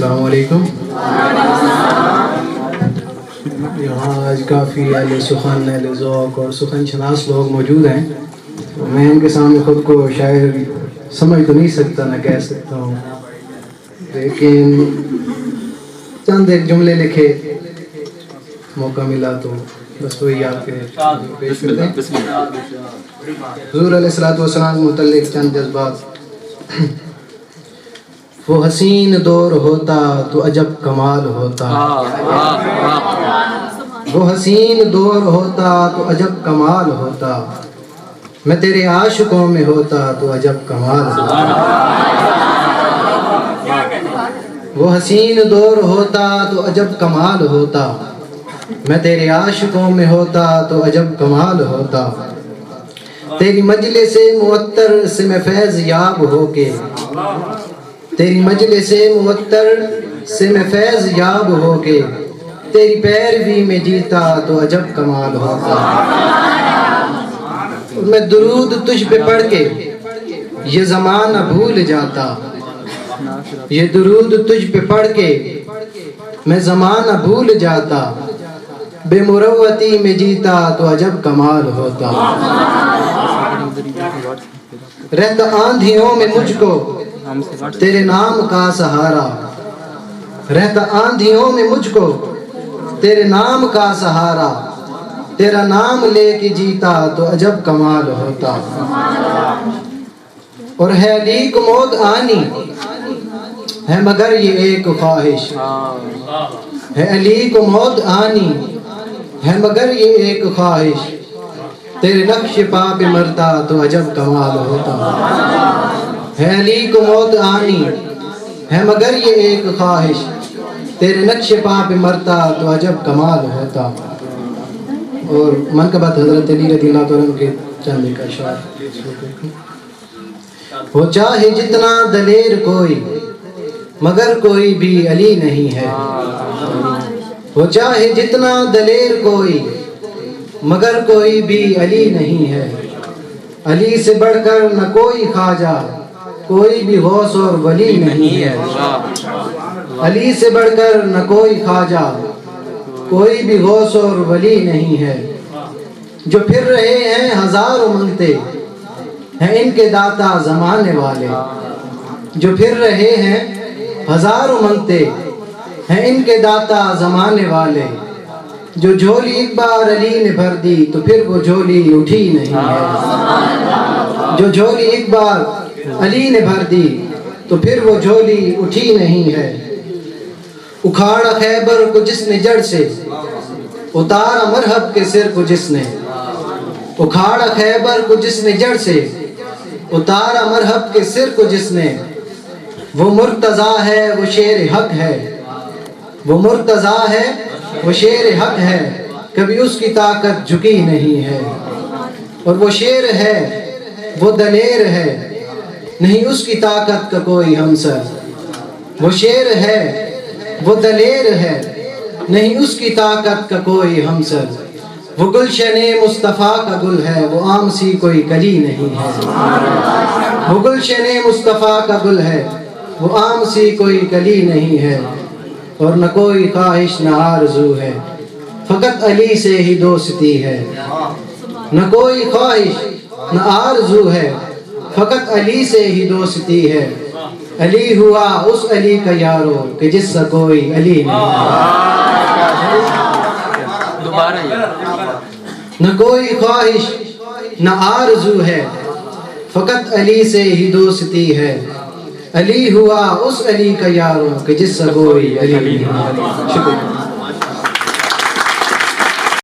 السلام علیکم. یہاں آج کافی اہل سخن، اہل ذوق اور سخن شناس لوگ موجود ہیں. میں ان کے سامنے خود کو شاعر سمجھ تو نہیں سکتا، نہ کہہ سکتا ہوں، لیکن چند ایک جملے لکھے، موقع ملا تو بس وہی آپ کے پیش کرتے ہیں. حضور علیہ الصلوۃ والسلام کے متعلق چند جذبات. وہ حسین دور ہوتا تو عجب کمال ہوتا، وہ حسین دور ہوتا تو عجب کمال ہوتا، میں تیرے عاشقوں میں ہوتا تو عجب کمال ہوتا. وہ حسین دور ہوتا تو عجب کمال ہوتا، میں تیرے عاشقوں میں ہوتا تو عجب کمال ہوتا. تیری مجلس معطر سے میں فیض یاب ہو کے، تیری مجلس معطر سے میں فیض یاب ہو کے، تیری پیروی میں جیتا تو عجب کمال ہوتا. میں درود تجھ پہ پڑھ کے یہ زمانہ بھول جاتا، یہ درود تجھ پہ پڑھ کے میں زمانہ بھول جاتا، بے مروتی میں جیتا تو عجب کمال ہوتا. رہتا آندھیوں میں مجھ کو تیرے نام کا سہارا، رہتا آندھیوں میں مجھ کو تیرے نام کا سہارا، تیرا نام لے کے جیتا تو عجب کمال ہوتا. اور ہے لیک موت آنی ہے مگر یہ ایک خواہش، ہے علی کو موت آنی ہے مگر یہ ایک خواہش، تیرے نقش پا پہ مرتا تو عجب کمال ہوتا. ہے علی کو موت آنی ہے مگر یہ ایک خواہش، تیرے نقش پا پہ مرتا تو عجب کمال ہوتا. اور منقبت حضرت علی رضی اللہ عنہ کے چند ایک اشعار. ہو چاہے جتنا دلیر کوئی مگر کوئی بھی علی نہیں ہے، ہو چاہے جتنا دلیر کوئی مگر کوئی بھی علی نہیں ہے. علی سے بڑھ کر نہ کوئی خواجہ، کوئی بھی غوث اور ولی نہیں ہے. علی سے بڑھ کر نہ کوئی خواجہ، کوئی بھی غوث اور ولی نہیں ہے. جو پھر رہے ہیں ہزاروں منگتے ہیں ان کے داتا زمانے والے، جو پھر رہے ہیں ہزاروں منگتے ہیں ان کے داتا زمانے والے. جو جھولی ایک بار علی نے بھر دی تو پھر وہ جھولی اٹھی نہیں ہے. جو جھولی ایک بار علی نے بھر دی تو پھر وہ جھولی اٹھی نہیں ہے. اکھاڑا خیبر کو جس نے جڑ سے، اتارا مرحب کے سر کو جس نے، اکھاڑا خیبر کو جس نے جڑ سے، اتارا مرحب کے سر کو جس نے، وہ مرتضیٰ ہے وہ شیر حق ہے، وہ مرتضیٰ ہے وہ شیر حق ہے، کبھی اس کی طاقت جھکی نہیں ہے. اور وہ شیر ہے وہ دلیر ہے، نہیں اس کی طاقت کا کوئی ہمسر. وہ شیر ہے وہ دلیر ہے، نہیں اس کی طاقت کا کوئی ہمسر. وہ گلشن مصطفیٰ کا گل ہے، وہ عام سی کوئی کلی نہیں ہے. وہ گلشن مصطفیٰ کا گل ہے، وہ عام سی کوئی کلی نہیں ہے. اور نہ کوئی خواہش نہ آرزو ہے، فقط علی سے ہی دوستی ہے. نہ کوئی خواہش نہ آرزو ہے، فقط علی سے ہی دوستی ہے. علی ہوا اس علی کا یارو کہ جس سے کوئی علی نہیں ہے. نہ کوئی خواہش نہ آرزو ہے، فقط علی سے ہی دوستی ہے. علی ہوا اس علی کا یارو کہ جس سے کوئی علی نہیں ہے. شکریہ.